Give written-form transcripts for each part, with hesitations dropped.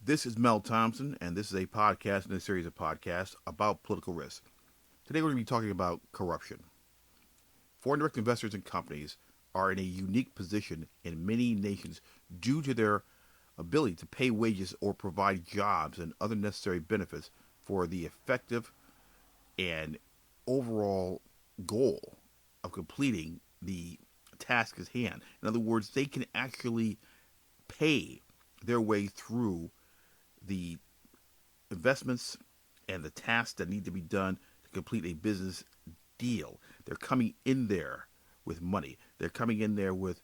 This is Mel Thompson, and this is a podcast in a series of podcasts about political risk. Today we're going to be talking about corruption. Foreign direct investors and companies are in a unique position in many nations due to their ability to pay wages or provide jobs and other necessary benefits for the effective and overall goal of completing the task at hand. In other words, they can actually pay their way through the investments and the tasks that need to be done to complete a business deal. They're coming in there with money. They're coming in there with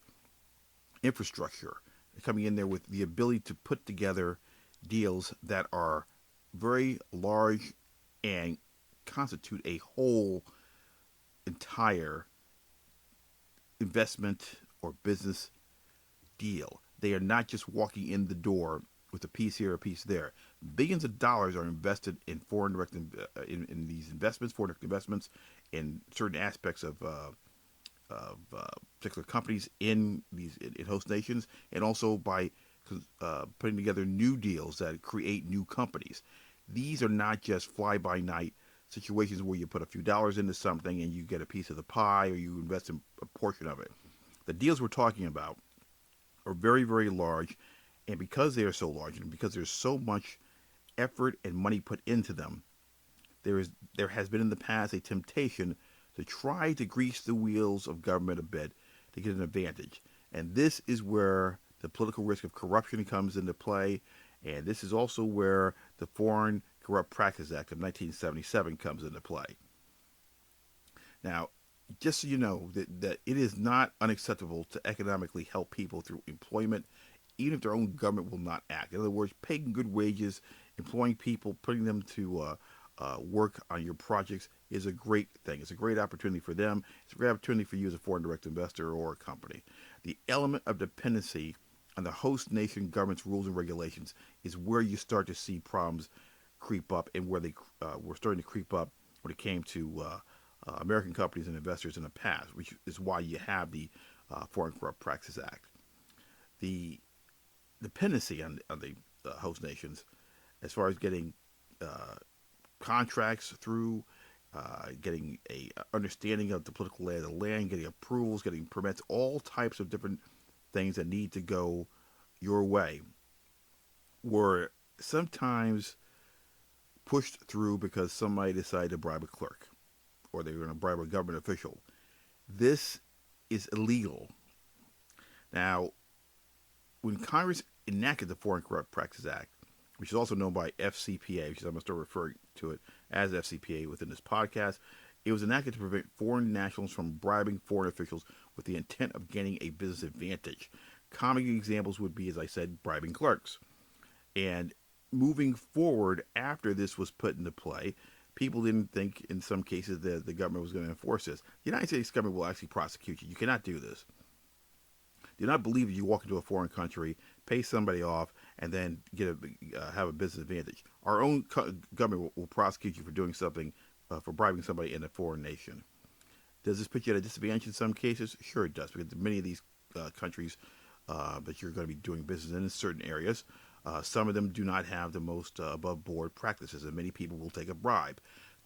infrastructure. They're coming in there with the ability to put together deals that are very large and constitute a whole entire investment or business deal. They are not just walking in the door with a piece here, a piece there. Billions of dollars are invested in foreign direct in these investments, foreign direct investments, in certain aspects of particular companies in these in host nations, and also by putting together new deals that create new companies. These are not just fly by night situations where you put a few dollars into something and you get a piece of the pie or you invest in a portion of it. The deals we're talking about are very, very large, and because they are so large and because there's so much effort and money put into them, there has been in the past a temptation to try to grease the wheels of government a bit to get an advantage. And this is where the political risk of corruption comes into play, and this is also where the Foreign Corrupt Practices Act of 1977 comes into play. Now, just so you know, that it is not unacceptable to economically help people through employment, even if their own government will not act. In other words, paying good wages, employing people, putting them to work on your projects is a great thing. It's a great opportunity for them. It's a great opportunity for you as a foreign direct investor or a company. The element of dependency on the host nation government's rules and regulations is where you start to see problems creep up, and where they were starting to creep up when it came to American companies and investors in the past, which is why you have the Foreign Corrupt Practices Act. The dependency on the host nations, as far as getting uh, contracts through, getting a understanding of the political lay of the land, getting approvals, getting permits, all types of different things that need to go your way, were sometimes pushed through because somebody decided to bribe a clerk or they were going to bribe a government official. This is illegal. Now, when Congress enacted the Foreign Corrupt Practices Act, which is also known by Fcpa, which is, I'm going to start referring to it as Fcpa within this podcast, it was enacted to prevent foreign nationals from bribing foreign officials with the intent of gaining a business advantage. Common examples would be, as I said, bribing clerks. And moving forward after this was put into play, people didn't think in some cases that the government was going to enforce this. The United States government will actually prosecute you. You cannot do this. Do not believe that you walk into a foreign country, pay somebody off, and then have a business advantage. Our own government will prosecute you for doing something, for bribing somebody in a foreign nation. Does this put you at a disadvantage in some cases? Sure, it does, because many of these countries that you're going to be doing business in certain areas, some of them do not have the most above board practices, and many people will take a bribe.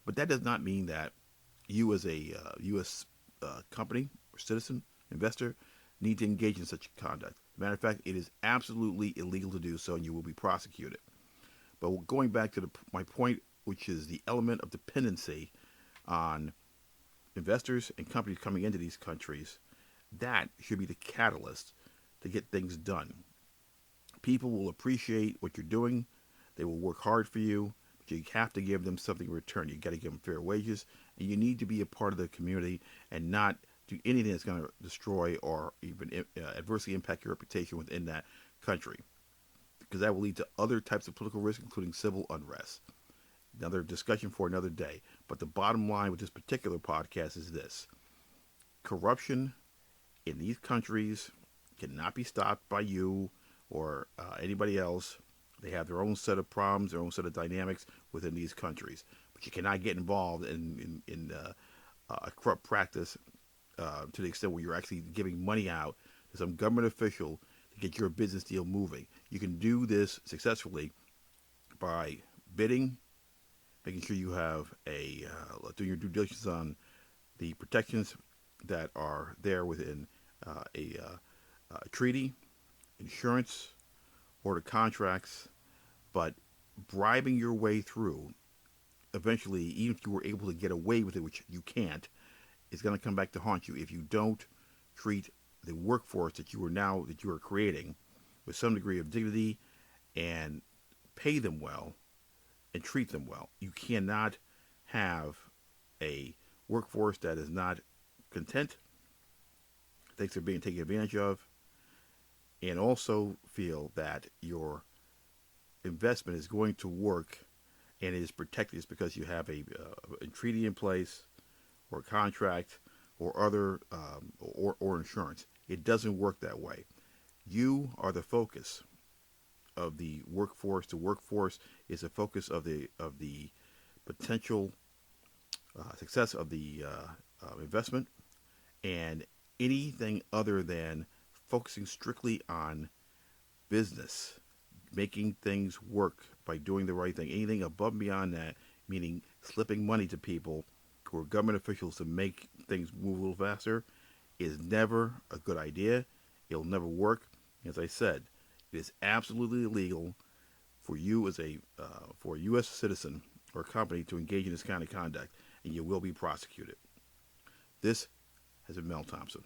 But that does not mean that you, as a U.S. Company or citizen, investor, need to engage in such conduct. As a matter of fact, it is absolutely illegal to do so, and you will be prosecuted. But going back to my point, which is the element of dependency on investors and companies coming into these countries, that should be the catalyst to get things done. People will appreciate what you're doing. They will work hard for you, but you have to give them something in return. You got to give them fair wages, and you need to be a part of the community and not do anything that's going to destroy or even adversely impact your reputation within that country, because that will lead to other types of political risk, including civil unrest. Another discussion for another day. But the bottom line with this particular podcast is this: corruption in these countries cannot be stopped by you or anybody else. They have their own set of problems, their own set of dynamics within these countries. But you cannot get involved in a corrupt practice to the extent where you're actually giving money out to some government official to get your business deal moving. You can do this successfully by bidding, making sure you have doing your due diligence on the protections that are there within a treaty, insurance, or the contracts, but bribing your way through, eventually, even if you were able to get away with it, which you can't, is going to come back to haunt you if you don't treat the workforce that you are creating with some degree of dignity and pay them well and treat them well. You cannot have a workforce that is not content, thinks they're being taken advantage of, and also feel that your investment is going to work and it is protected just because you have a treaty in place or a contract or other or insurance. It doesn't work that way. You are the focus of the workforce. The workforce is the focus of the potential success of the investment, and anything other than focusing strictly on business, making things work by doing the right thing. Anything above and beyond that, meaning slipping money to people or government officials to make things move a little faster, is never a good idea. It'll never work. As I said, it is absolutely illegal for you as for a U.S. citizen or company to engage in this kind of conduct, and you will be prosecuted. This has been Mel Thompson.